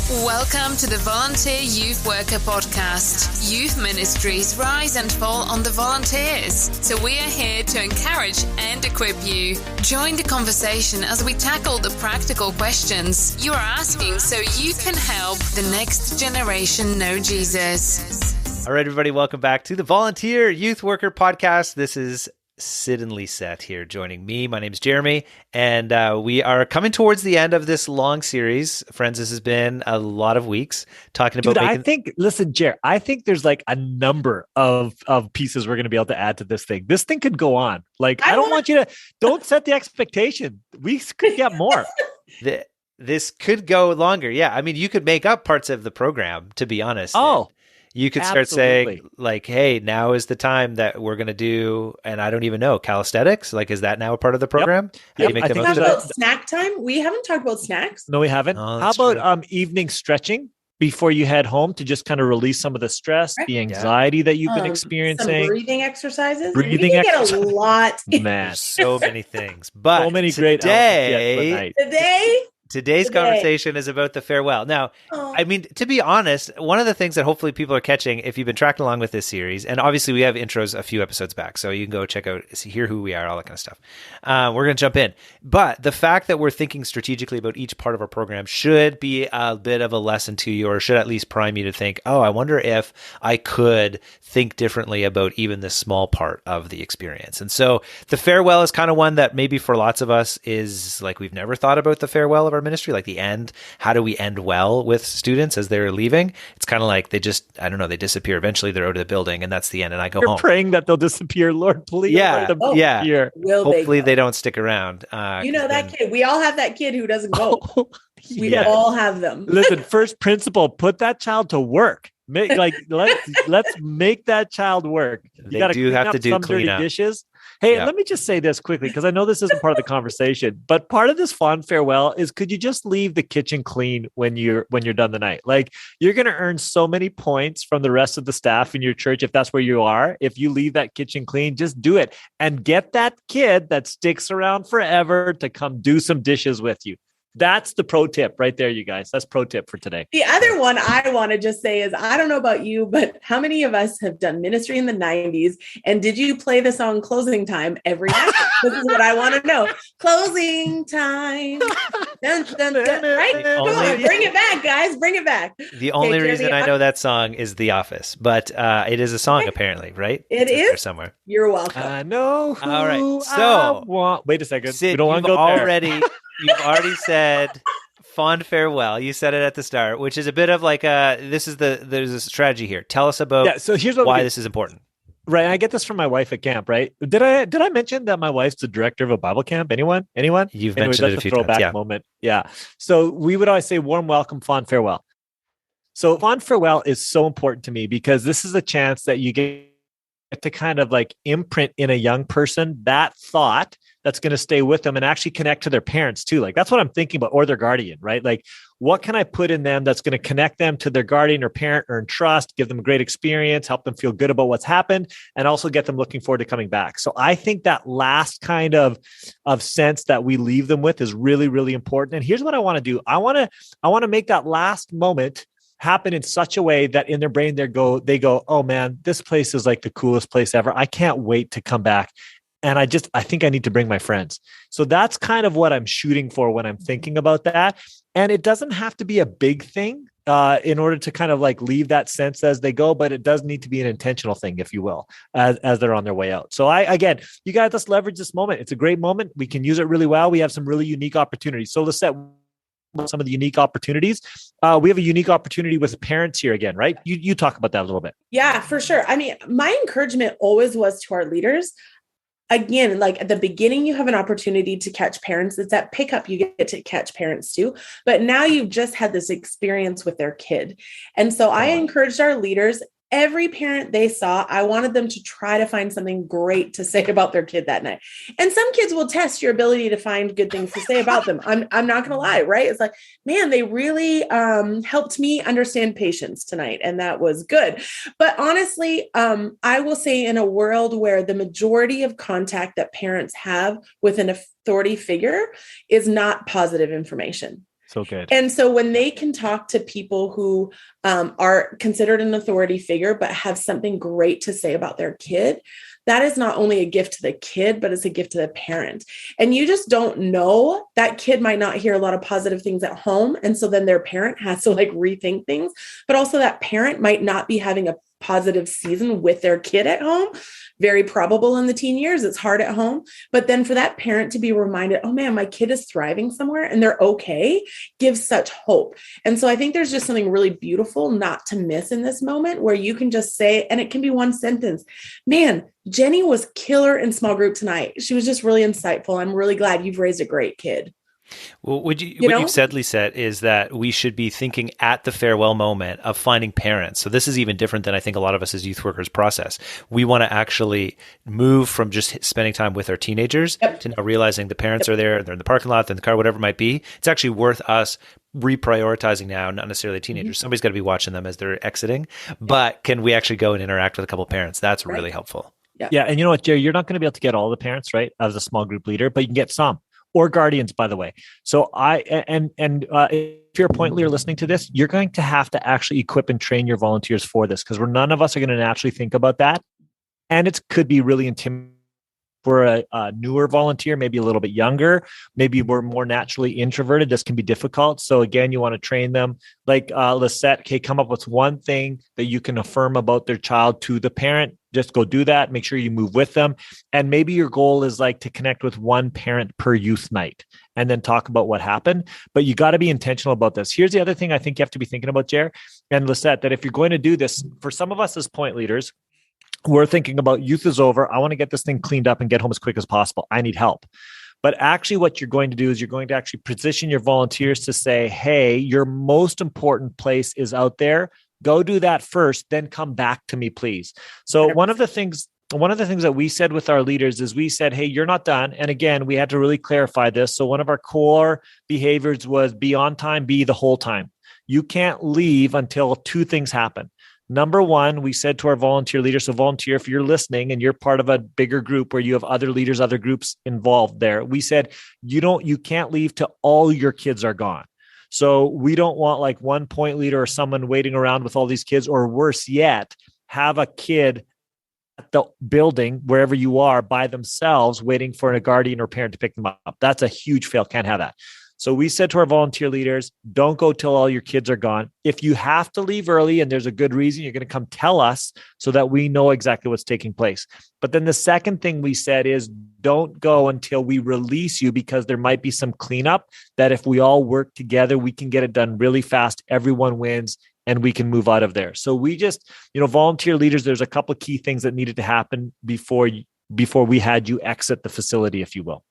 Welcome to the Volunteer Youth Worker Podcast. Youth ministries rise and fall on the volunteers. So we are here to encourage and equip you. Join the conversation as we tackle the practical questions you are asking so you can help the next generation know Jesus. All right, everybody, welcome back to the Volunteer Youth Worker Podcast. This is Sid and Lisette here joining me. My name is Jeremy, and we are coming towards the end of this long series. Friends, this has been a lot of weeks talking about I think there's like a number of pieces we're going to be able to add to this thing. This thing could go on. Like, I don't want you to, don't set the expectation. We could get more. This could go longer. Yeah. I mean, you could make up parts of the program, to be honest. You could start saying like, hey, now is the time that we're going to do, and I don't even know, calisthenics. Like, is that now a part of the program? How do you make the most of that? Snack time? We haven't talked about snacks. No, we haven't. How about evening stretching before you head home to just kind of release some of the stress, the anxiety that you've been experiencing? Some breathing exercises. Breathing exercises. Get a lot. Man, so many things. But so many great Today's conversation is about the farewell. Now, I mean, to be honest, one of the things that hopefully people are catching, if you've been tracking along with this series, and obviously we have intros a few episodes back, so you can go check out, hear who we are, all that kind of stuff. We're going to jump in. But the fact that we're thinking strategically about each part of our program should be a bit of a lesson to you, or should at least prime you to think, oh, I wonder if I could think differently about even this small part of the experience. And so the farewell is kind of one that maybe for lots of us is like, we've never thought about the farewell of our ministry, like the end. How do we end well with students as they're leaving? It's kind of like they just, I don't know, they disappear. Eventually they're out of the building and that's the end, and I go home. You're praying that they'll disappear, Lord, please. Hopefully they don't stick around. That kid. We all have that kid who doesn't go. We all have them. Listen, first principle, put that child to work. Let's make that child work. You got to have to do some dirty dishes. Hey, let me just say this quickly, because I know this isn't part of the conversation, but part of this fond farewell is, could you just leave the kitchen clean when you're done the night? Like, you're going to earn so many points from the rest of the staff in your church if that's where you are. If you leave that kitchen clean, just do it and get that kid that sticks around forever to come do some dishes with you. That's the pro tip right there, you guys. That's pro tip for today. The other one I want to just say is, I don't know about you, but how many of us have done ministry in the 90s? And did you play the song Closing Time every night? This is what I want to know. Closing time. Dun, dun, dun, right? Come on, bring it back, guys. Bring it back. The only reason I know that song is The Office, but it is a song apparently, right? It is? There somewhere. You're welcome. I know who all right. So, wait a second. Sid, we don't want to go there. You've already said fond farewell. You said it at the start, which is a bit of like there's a strategy here. Tell us about why this is important. Right. I get this from my wife at camp, right? Did I mention that my wife's the director of a Bible camp? Anyone? You've mentioned it a few times. Throwback moment. Yeah. So we would always say warm welcome, fond farewell. So fond farewell is so important to me because this is a chance that you get to kind of like imprint in a young person that thought that's going to stay with them and actually connect to their parents too. Like, that's what I'm thinking about, or their guardian, right? Like, what can I put in them that's going to connect them to their guardian or parent, earn trust, give them a great experience, help them feel good about what's happened, and also get them looking forward to coming back. So I think that last kind of sense that we leave them with is really, really important. And here's what I want to do. I want to make that last moment happen in such a way that in their brain they go, oh man, this place is like the coolest place ever. I can't wait to come back. And I think I need to bring my friends. So that's kind of what I'm shooting for when I'm thinking about that. And it doesn't have to be a big thing in order to kind of like leave that sense as they go, but it does need to be an intentional thing, if you will, as they're on their way out. So again, you guys, let's leverage this moment. It's a great moment. We can use it really well. We have some really unique opportunities. So Lisette, some of the unique opportunities. We have a unique opportunity with parents here again, right? You talk about that a little bit. Yeah, for sure. I mean, my encouragement always was to our leaders. Again, like at the beginning, you have an opportunity to catch parents. It's at pickup, you get to catch parents too. But now you've just had this experience with their kid. And so I encouraged our leaders, every parent they saw, I wanted them to try to find something great to say about their kid that night. And some kids will test your ability to find good things to say about them. I'm not going to lie, right? It's like, man, they really helped me understand patience tonight. And that was good. But honestly, I will say in a world where the majority of contact that parents have with an authority figure is not positive information. So good. And so when they can talk to people who are considered an authority figure, but have something great to say about their kid, that is not only a gift to the kid, but it's a gift to the parent. And you just don't know, that kid might not hear a lot of positive things at home. And so then their parent has to like rethink things, but also that parent might not be having a positive season with their kid at home. Very probable in the teen years. It's hard at home. But then for that parent to be reminded, oh man, my kid is thriving somewhere and they're okay, gives such hope. And so I think there's just something really beautiful not to miss in this moment where you can just say, and it can be one sentence, man, Jenny was killer in small group tonight. She was just really insightful. I'm really glad you've raised a great kid. Well, what you've said, Lisette, is that we should be thinking at the farewell moment of finding parents. So this is even different than I think a lot of us as youth workers process. We want to actually move from just spending time with our teenagers to now realizing the parents are there, they're in the parking lot, they're in the car, whatever it might be. It's actually worth us reprioritizing now, not necessarily teenagers. Somebody's got to be watching them as they're exiting, but can we actually go and interact with a couple of parents? That's really helpful. Yeah. And you know what, Jerry, you're not going to be able to get all the parents, right, as a small group leader, but you can get some. Or guardians, by the way. So if you're a point leader listening to this, you're going to have to actually equip and train your volunteers for this because none of us are going to naturally think about that. And it could be really intimidating for a newer volunteer, maybe a little bit younger, maybe we're more naturally introverted. This can be difficult. So again, you want to train them like Lisette, okay, come up with one thing that you can affirm about their child to the parent. Just go do that. Make sure you move with them. And maybe your goal is like to connect with one parent per youth night and then talk about what happened. But you got to be intentional about this. Here's the other thing I think you have to be thinking about, Jer and Lisette, that if you're going to do this, for some of us as point leaders, we're thinking about youth is over. I want to get this thing cleaned up and get home as quick as possible. I need help. But actually what you're going to do is you're going to actually position your volunteers to say, hey, your most important place is out there. Go do that first, then come back to me, please. So one of the things that we said with our leaders is we said, hey, you're not done. And again, we had to really clarify this. So one of our core behaviors was be on time, be the whole time. You can't leave until two things happen. Number one, we said to our volunteer leaders, so volunteer, if you're listening and you're part of a bigger group where you have other leaders, other groups involved there, we said, you can't leave till all your kids are gone. So we don't want like one point leader or someone waiting around with all these kids, or worse yet, have a kid at the building, wherever you are, by themselves, waiting for a guardian or parent to pick them up. That's a huge fail. Can't have that. So we said to our volunteer leaders, don't go till all your kids are gone. If you have to leave early and there's a good reason, you're going to come tell us so that we know exactly what's taking place. But then the second thing we said is don't go until we release you, because there might be some cleanup that if we all work together, we can get it done really fast. Everyone wins and we can move out of there. So we just, volunteer leaders, there's a couple of key things that needed to happen before we had you exit the facility, if you will.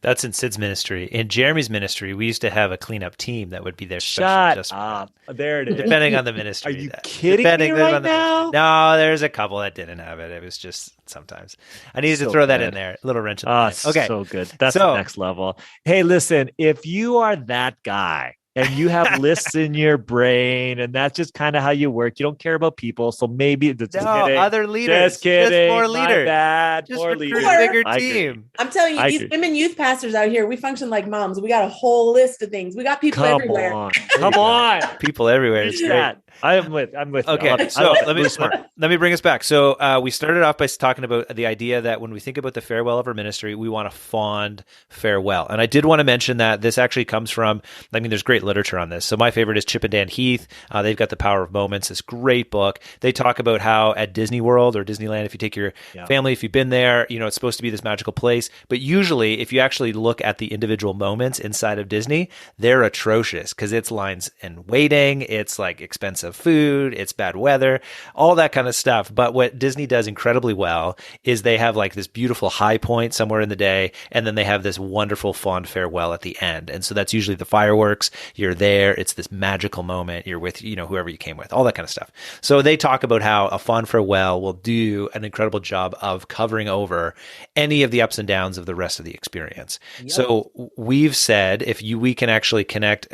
That's in Sid's ministry. In Jeremy's ministry, we used to have a cleanup team that would be there. Shut up. There it is. Depending on the ministry. Are you kidding me right now? No, there's a couple that didn't have it. It was just sometimes. I needed to throw that in there. A little wrench in the knife. Okay. So good. That's the next level. Hey, listen, if you are that guy and you have lists in your brain and that's just kind of how you work, you don't care about people. So maybe other leaders. Just kidding. Just more leaders. Bad. Just more recruit leaders. a bigger team. I'm telling you, these women youth pastors out here, we function like moms. We got a whole list of things. We got people everywhere. Come on. People everywhere. It's great. I'm with. Okay, so let me bring us back. So we started off by talking about the idea that when we think about the farewell of our ministry, we want a fond farewell. And I did want to mention that this actually comes from, there's great literature on this. So my favorite is Chip and Dan Heath. They've got The Power of Moments, this great book. They talk about how at Disney World or Disneyland, if you take your family, if you've been there, it's supposed to be this magical place. But usually, if you actually look at the individual moments inside of Disney, they're atrocious because it's lines and waiting, it's like expensive food, it's bad weather, all that kind of stuff. But what Disney does incredibly well is they have like this beautiful high point somewhere in the day, and then they have this wonderful fond farewell at the end. And so that's usually the fireworks. You're there. It's this magical moment. You're with, whoever you came with, all that kind of stuff. So they talk about how a fond farewell will do an incredible job of covering over any of the ups and downs of the rest of the experience. Yep. So we've said we can actually connect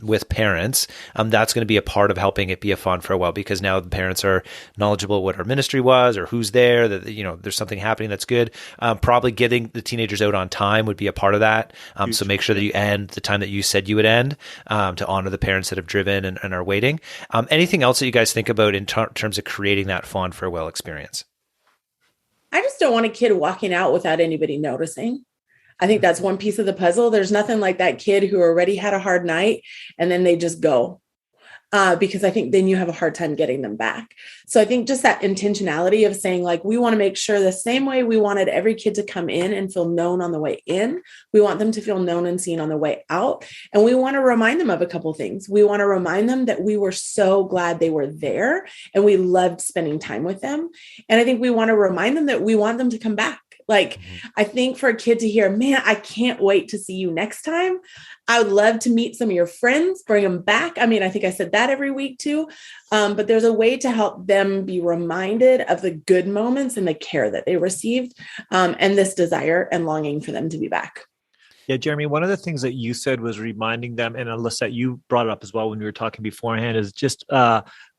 with parents, that's going to be a part of helping it be a fond farewell, because now the parents are knowledgeable what our ministry was or who's there, that, there's something happening that's good. Probably getting the teenagers out on time would be a part of that. So make sure that you end the time that you said you would end, to honor the parents that have driven and are waiting. Anything else that you guys think about in terms of creating that fond farewell experience? I just don't want a kid walking out without anybody noticing. I think that's one piece of the puzzle. There's nothing like that kid who already had a hard night and then they just go. Because I think then you have a hard time getting them back. So I think just that intentionality of saying, like, we want to make sure the same way we wanted every kid to come in and feel known on the way in, we want them to feel known and seen on the way out. And we want to remind them of a couple of things. We want to remind them that we were so glad they were there and we loved spending time with them. And I think we want to remind them that we want them to come back. Like, I think for a kid to hear, man, I can't wait to see you next time. I would love to meet some of your friends, bring them back. I mean, I think I said that every week too. But there's a way to help them be reminded of the good moments and the care that they received, and this desire and longing for them to be back. Yeah, Jeremy, one of the things that you said was reminding them, and Lisette, you brought it up as well when we were talking beforehand, is just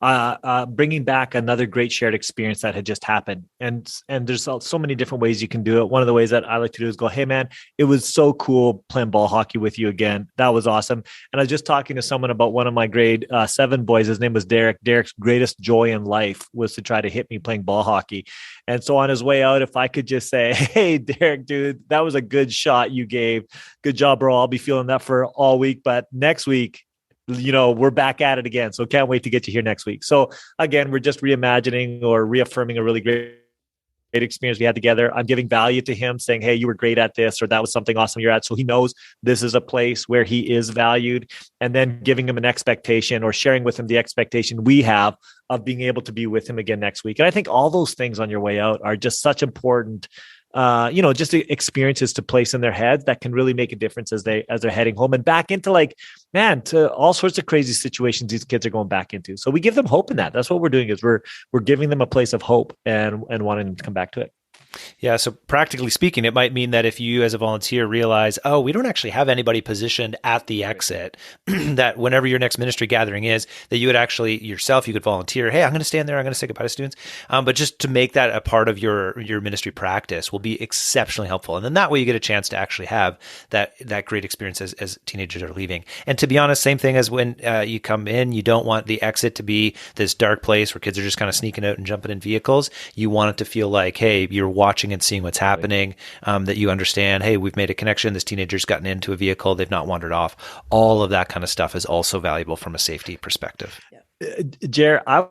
bringing back another great shared experience that had just happened. And there's so many different ways you can do it. One of the ways that I like to do is go, hey, man, it was so cool playing ball hockey with you again. That was awesome. And I was just talking to someone about one of my grade 7 boys. His name was Derek. Derek's greatest joy in life was to try to hit me playing ball hockey. And so on his way out, if I could just say, hey, Derek, dude, that was a good shot you gave. Good job, bro. I'll be feeling that for all week. But next week, we're back at it again. So can't wait to get you here next week. So again, we're just reimagining or reaffirming a really great experience we had together. I'm giving value to him, saying, hey, you were great at this, or that was something awesome you're at. So he knows this is a place where he is valued, and then giving him an expectation or sharing with him the expectation we have of being able to be with him again next week. And I think all those things on your way out are just such important just the experiences to place in their heads that can really make a difference as they're heading home and back into to all sorts of crazy situations these kids are going back into. So we give them hope in that. That's what we're doing, is we're giving them a place of hope and wanting them to come back to it. Yeah. So practically speaking, it might mean that if you as a volunteer realize, oh, we don't actually have anybody positioned at the exit, that whenever your next ministry gathering is, that you would actually yourself, you could volunteer. Hey, I'm going to stand there. I'm going to say goodbye to students. But just to make that a part of your ministry practice will be exceptionally helpful. And then that way you get a chance to actually have that great experience as teenagers are leaving. And to be honest, same thing as when you come in, you don't want the exit to be this dark place where kids are just kind of sneaking out and jumping in vehicles. You want it to feel like, hey, you're watching and seeing what's happening, that you understand, hey, we've made a connection. This teenager's gotten into a vehicle. They've not wandered off. All of that kind of stuff is also valuable from a safety perspective. Jer, I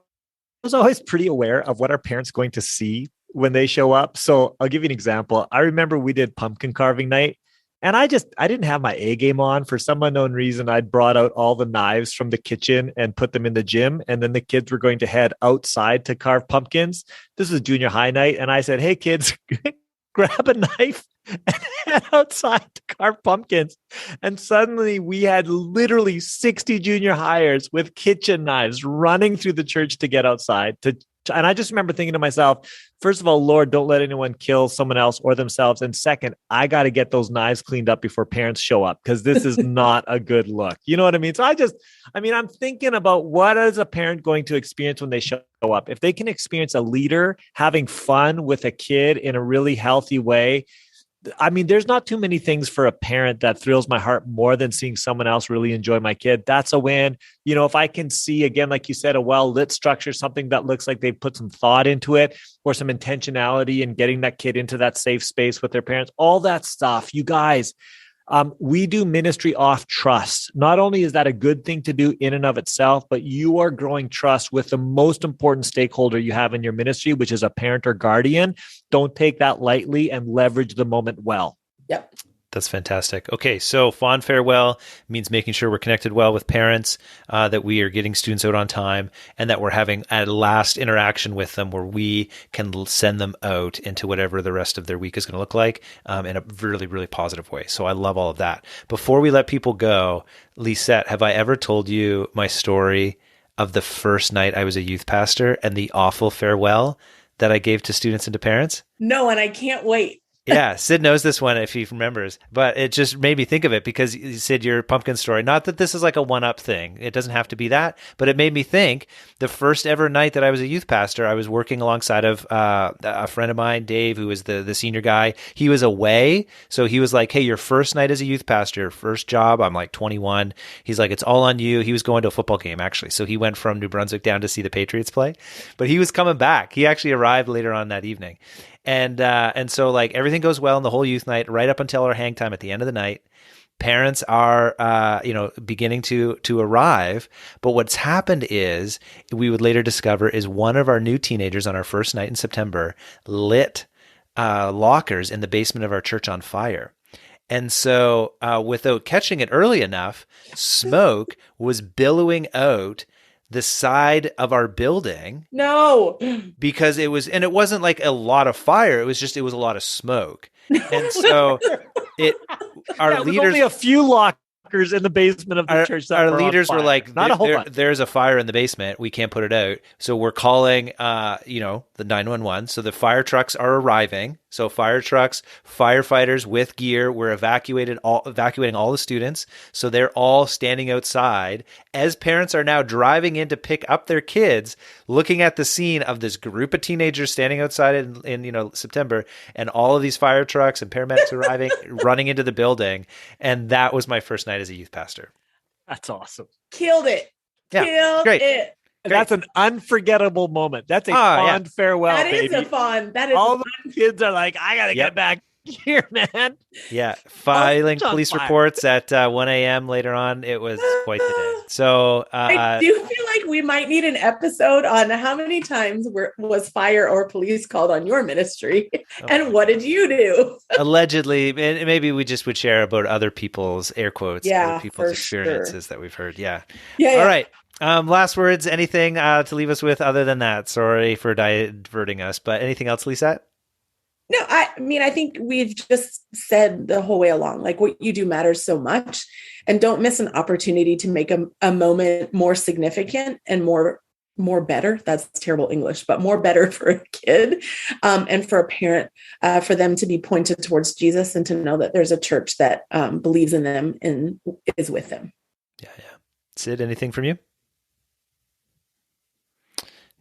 was always pretty aware of what our parents are going to see when they show up. So I'll give you an example. I remember we did pumpkin carving night, and I didn't have my A game on. For some unknown reason, I'd brought out all the knives from the kitchen and put them in the gym. And then the kids were going to head outside to carve pumpkins. This is junior high night. And I said, hey, kids, grab a knife and head outside to carve pumpkins. And suddenly we had literally 60 junior hires with kitchen knives running through the church to get outside and I just remember thinking to myself, first of all, Lord, don't let anyone kill someone else or themselves. And second, I got to get those knives cleaned up before parents show up, because this is not a good look. You know what I mean? So I'm thinking about what is a parent going to experience when they show up. If they can experience a leader having fun with a kid in a really healthy way, I mean, there's not too many things for a parent that thrills my heart more than seeing someone else really enjoy my kid. That's a win. If I can see, again, like you said, a well-lit structure, something that looks like they've put some thought into it or some intentionality in getting that kid into that safe space with their parents, all that stuff, you guys, we do ministry off trust. Not only is that a good thing to do in and of itself, but you are growing trust with the most important stakeholder you have in your ministry, which is a parent or guardian. Don't take that lightly and leverage the moment well. Yep. That's fantastic. Okay, so fond farewell means making sure we're connected well with parents, that we are getting students out on time, and that we're having a last interaction with them where we can send them out into whatever the rest of their week is going to look like, in a really, really positive way. So I love all of that. Before we let people go, Lisette, have I ever told you my story of the first night I was a youth pastor and the awful farewell that I gave to students and to parents? No, and I can't wait. Yeah, Sid knows this one if he remembers, but it just made me think of it because Sid, your pumpkin story, not that this is like a one-up thing. It doesn't have to be that, but it made me think the first ever night that I was a youth pastor, I was working alongside of a friend of mine, Dave, who was the senior guy. He was away. So he was like, hey, your first night as a youth pastor, first job. I'm like 21. He's like, it's all on you. He was going to a football game, actually. So he went from New Brunswick down to see the Patriots play, but he was coming back. He actually arrived later on that evening. And so like everything goes well in the whole youth night right up until our hang time at the end of the night. Parents are, beginning to arrive. But what's happened is we would later discover is one of our new teenagers on our first night in September lit lockers in the basement of our church on fire. And so without catching it early enough, smoke was billowing out the side of our building. No. Because it wasn't like a lot of fire. It was a lot of smoke. And so our leaders, only a few lockers in the basement of the church. Our leaders were like, not a whole lot. There's a fire in the basement. We can't put it out. So we're calling, the 911. So the fire trucks are arriving. So fire trucks, firefighters with gear, we're evacuating all the students. So they're all standing outside as parents are now driving in to pick up their kids, looking at the scene of this group of teenagers standing outside in September, and all of these fire trucks and paramedics arriving, running into the building. And that was my first night as a youth pastor. That's awesome. Killed it. Yeah, Killed great. it. That's an unforgettable moment. That's a fond farewell. That is baby. That is all the kids are like, I gotta get back here, man. Yeah, filing police reports at 1 a.m. later on. It was quite the day. So I do feel like we might need an episode on how many times was fire or police called on your ministry, and what did you do? Allegedly, and maybe we just would share about other people's air quotes, other people's experiences that we've heard. Yeah. All right. Last words, anything to leave us with other than that? Sorry for diverting us, but anything else, Lisette? No, I think we've just said the whole way along, like what you do matters so much, and don't miss an opportunity to make a moment more significant and more better. That's terrible English, but more better for a kid and for a parent, for them to be pointed towards Jesus and to know that there's a church that believes in them and is with them. Yeah. Sid, anything from you?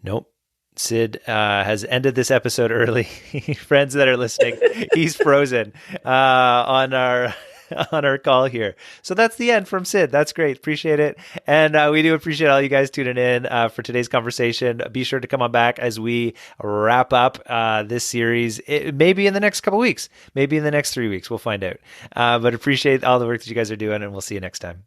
Nope. Sid has ended this episode early. Friends that are listening, he's frozen on our call here. So that's the end from Sid. That's great. Appreciate it. And we do appreciate all you guys tuning in for today's conversation. Be sure to come on back as we wrap up this series. Maybe in the next couple weeks, maybe in the next 3 weeks. We'll find out. But appreciate all the work that you guys are doing, and we'll see you next time.